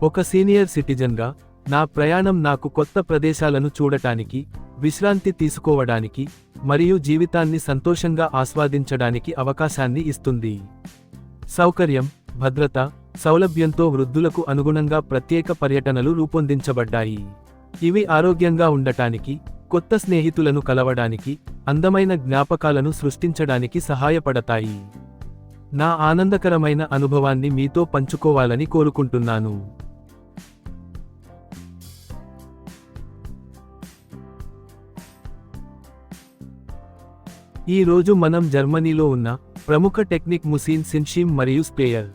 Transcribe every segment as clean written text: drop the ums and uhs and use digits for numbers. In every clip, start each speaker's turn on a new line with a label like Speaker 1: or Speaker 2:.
Speaker 1: ఒక సీనియర్ సిటిజన్గా, నా ప్రయాణం నాకు కొత్త ప్రదేశాలను చూడటానికి, విశ్రాంతి తీసుకోవడానికి, మరియు జీవితాన్ని సంతోషంగా ఆస్వాదించడానికి అవకాశాన్ని ఇస్తుంది. సౌకర్యం, భద్రత, సౌలభ్యంతో వృద్ధులకు అనుగుణంగా ప్రత్యేక పర్యటనలు రూపొందించబడ్డాయి. ఇవి ఆరోగ్యంగా ఉండటానికి, కొత్త స్నేహితులను కలవడానికి, అందమైన జ్ఞాపకాలను సృష్టించడానికి సహాయపడతాయి. నా ఆనందకరమైన అనుభవాన్ని మీతో పంచుకోవాలని కోరుకుంటున్నాను. ఈ రోజు మనం జర్మనీలో ఉన్న ప్రముఖ టెక్నిక్ ముసీన్ సిన్షిమ్ మరియు స్పేయర్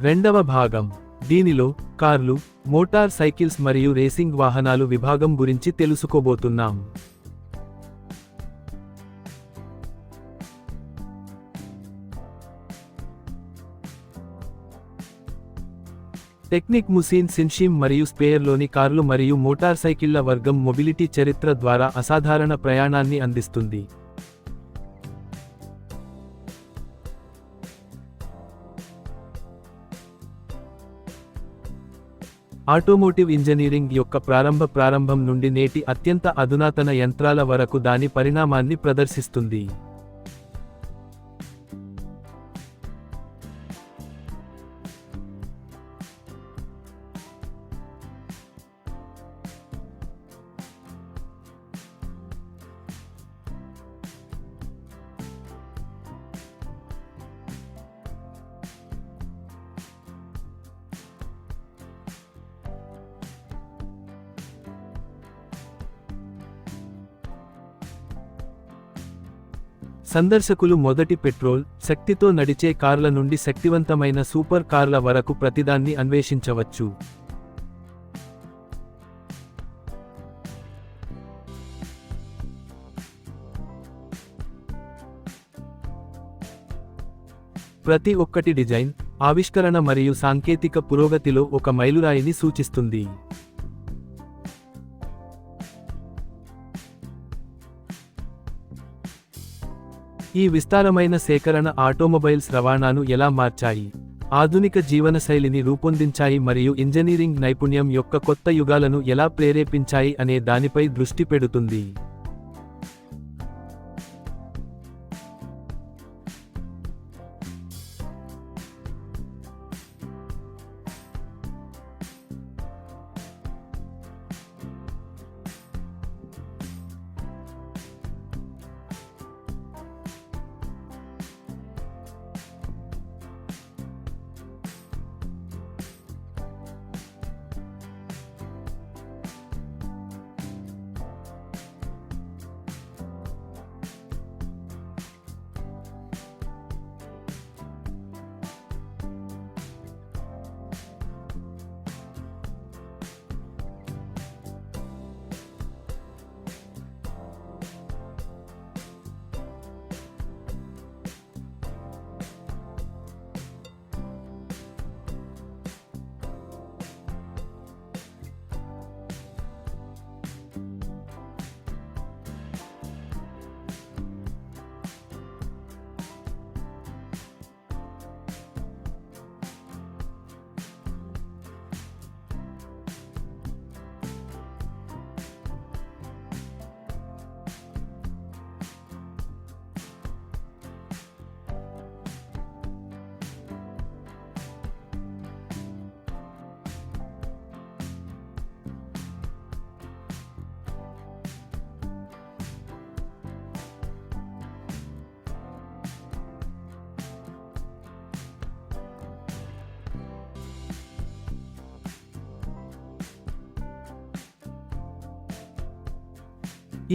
Speaker 1: రెండవ భాగం. దీనిలో కార్లు, మోటార్ సైకిల్స్ మరియు రేసింగ్ వాహనాలు విభాగం గురించి తెలుసుకోబోతున్నాం. టెక్నిక్ ముసీన్ సిన్షిమ్ మరియు స్పేయర్లోని కార్లు మరియు మోటార్ సైకిళ్ల వర్గం మొబిలిటీ చరిత్ర ద్వారా అసాధారణ ప్రయాణాన్ని అందిస్తుంది. ఆటోమోటివ్ ఇంజనీరింగ్ యొక్క ప్రారంభం నుండి నేటి అత్యంత అధునాతన యంత్రాల వరకు దాని పరిణామాన్ని ప్రదర్శిస్తుంది. సందర్శకులు మొదటి పెట్రోల్, శక్తితో నడిచే కార్ల నుండి శక్తివంతమైన సూపర్ కార్ల వరకు ప్రతిదాన్ని అన్వేషించవచ్చు. ప్రతి ఒక్కటి డిజైన్, ఆవిష్కరణ మరియు సాంకేతిక పురోగతిలో ఒక మైలురాయిని సూచిస్తుంది. ఈ విస్తారమైన సేకరణ ఆటోమొబైల్స్ రవాణాను ఎలా మార్చాయి, ఆధునిక జీవనశైలిని రూపొందించాయి మరియు ఇంజనీరింగ్ నైపుణ్యం యొక్క కొత్త యుగాలను ఎలా ప్రేరేపించాయి అనే దానిపై దృష్టి పెడుతుంది.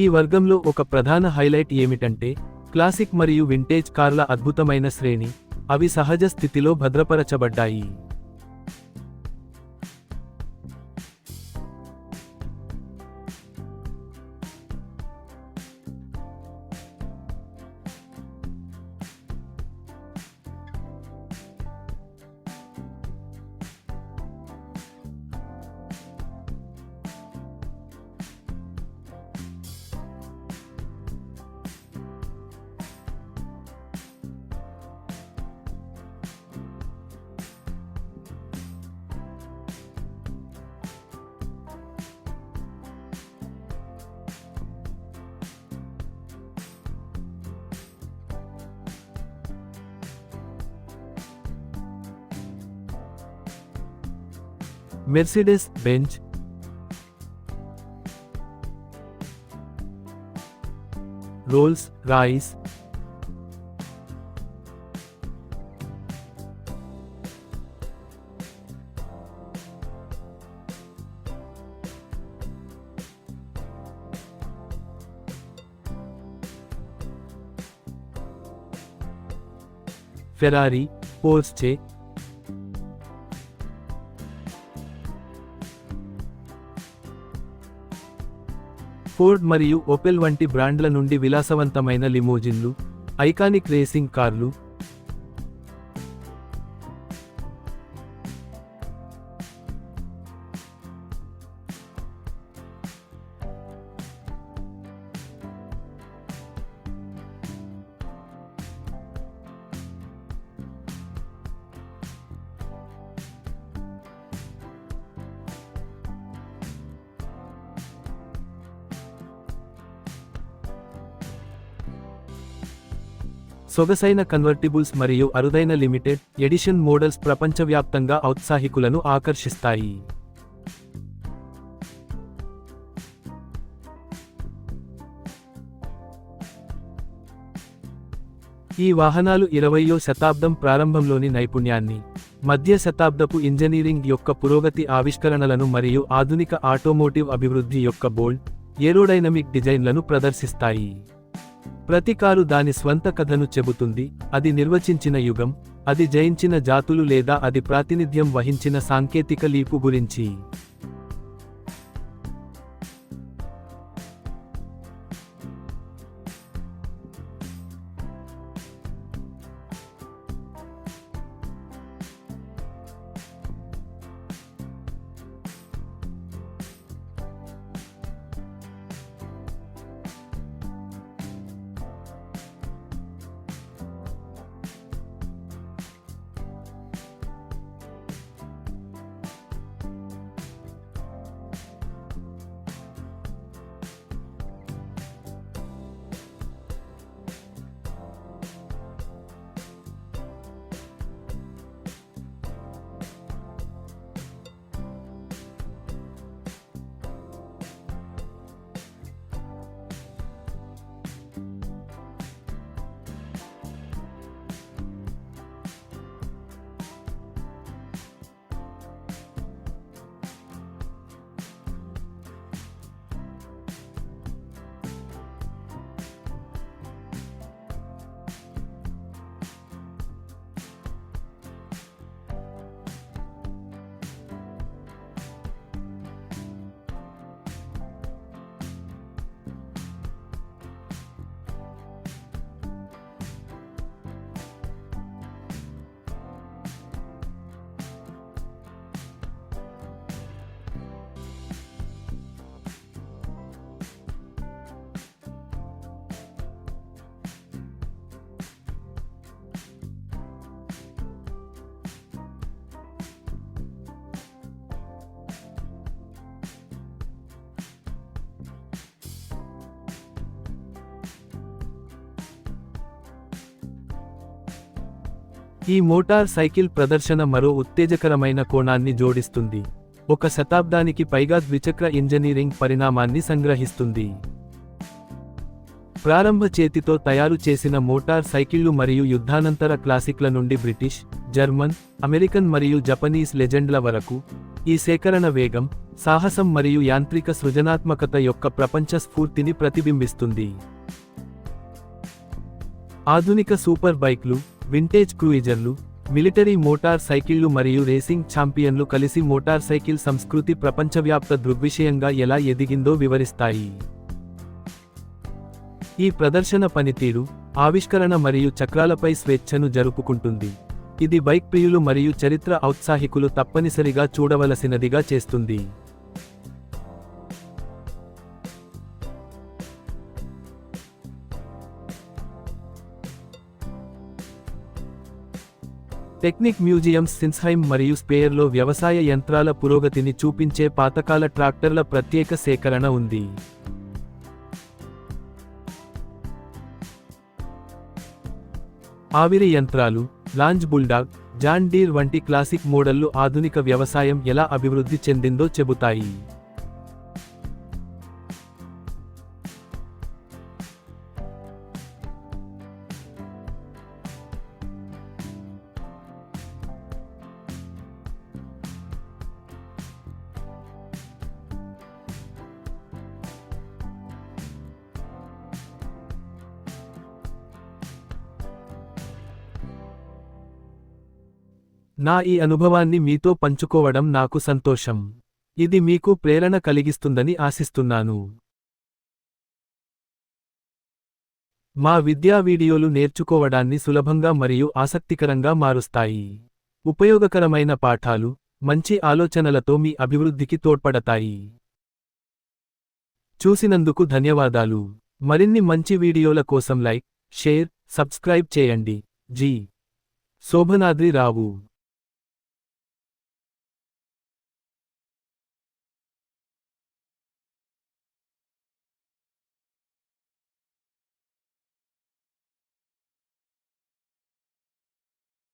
Speaker 1: ఈ వర్గంలో ఒక ప్రధాన హైలైట్ ఏమిటంటే, క్లాసిక్ మరియు వింటేజ్ కార్ల అద్భుతమైన శ్రేణి, అవి సహజ స్థితిలో భద్రపరచబడ్డాయి. Mercedes Benz, Rolls Royce, Ferrari, Porsche, Ford మరియు ఒపెల్ వంటి బ్రాండ్ల నుండి విలాసవంతమైన లిమోజిన్లు, ఐకానిక్ రేసింగ్ కార్లు, సొగసైన కన్వర్టిబుల్స్ మరియు అరుదైన లిమిటెడ్ ఎడిషన్ మోడల్స్ ప్రపంచవ్యాప్తంగా ఔత్సాహికులను ఆకర్షిస్తాయి. ఈ వాహనాలు 20వ శతాబ్దం ప్రారంభంలోని నైపుణ్యాన్ని, మధ్య శతాబ్దపు ఇంజనీరింగ్ యొక్క పురోగతి ఆవిష్కరణలను మరియు ఆధునిక ఆటోమోటివ్ అభివృద్ధి యొక్క బోల్డ్, ఏరోడైనమిక్ డిజైన్లను ప్రదర్శిస్తాయి. ప్రతి కారు దాని స్వంత కథను చెబుతుంది, అది నిర్వచించిన యుగం, అది జయించిన జాతులు లేదా అది ప్రాతినిధ్యం వహించిన సాంకేతిక లీపు గురించి. ఈ మోటార్ సైకిల్ ప్రదర్శన మరో ఉత్తేజకరమైన కోణాన్ని జోడిస్తుంది. ఒక శతాబ్దానికి పైగా ద్విచక్ర ఇంజనీరింగ్ పరిణామాన్ని సంగ్రహిస్తుంది. ప్రారంభ చేతితో తయారు చేసిన మోటార్ సైకిళ్లు మరియు యుద్ధానంతర క్లాసిక్ల నుండి బ్రిటిష్, జర్మన్, అమెరికన్ మరియు జపనీస్ లెజెండ్ల వరకు, ఈ సేకరణ వేగం, సాహసం మరియు యాంత్రిక సృజనాత్మకత యొక్క ప్రపంచ స్ఫూర్తిని ప్రతిబింబిస్తుంది. ఆధునిక సూపర్ బైక్లు, వింటేజ్ క్రూయిజర్లు, మిలిటరీ మోటార్ సైకిళ్లు మరియు రేసింగ్ ఛాంపియన్లు కలిసి మోటార్ సైకిల్ సంస్కృతి ప్రపంచవ్యాప్త దృగ్విషయంగా ఎలా ఎదిగిందో వివరిస్తాయి. ఈ ప్రదర్శన పనితీరు, ఆవిష్కరణ మరియు చక్రాలపై స్వేచ్ఛను జరుపుకుంటుంది. ఇది బైక్ ప్రియులు మరియు చరిత్ర ఔత్సాహికులు తప్పనిసరిగా చూడవలసినదిగా చేస్తుంది. టెక్నిక్ మ్యూజియంస్ సిన్స్హైమ్ మరియు స్పేయర్లో వ్యవసాయ యంత్రాల పురోగతిని చూపించే పాతకాల ట్రాక్టర్ల ప్రత్యేక సేకరణ ఉంది. ఆవిరి యంత్రాలు, లాంజ్ బుల్డాగ్, జాన్ డీర్ వంటి క్లాసిక్ మోడళ్లు ఆధునిక వ్యవసాయం ఎలా అభివృద్ధి చెందిందో చెబుతాయి. నా ఈ అనుభవాన్ని మీతో పంచుకోవడం నాకు సంతోషం. ఇది మీకు ప్రేరణ కలిగిస్తుందని ఆశిస్తున్నాను. మా విద్యా వీడియోలు నేర్చుకోవడాన్ని సులభంగా మరియు ఆసక్తికరంగా మారుస్తాయి. ఉపయోగకరమైన పాఠాలు, మంచి ఆలోచనలతో మీ అభివృద్ధికి తోడ్పడతాయి. చూసినందుకు ధన్యవాదాలు. మరిన్ని మంచి వీడియోల కోసం లైక్, షేర్, సబ్స్క్రైబ్ చేయండి. జి. శోభనాద్రి రావు.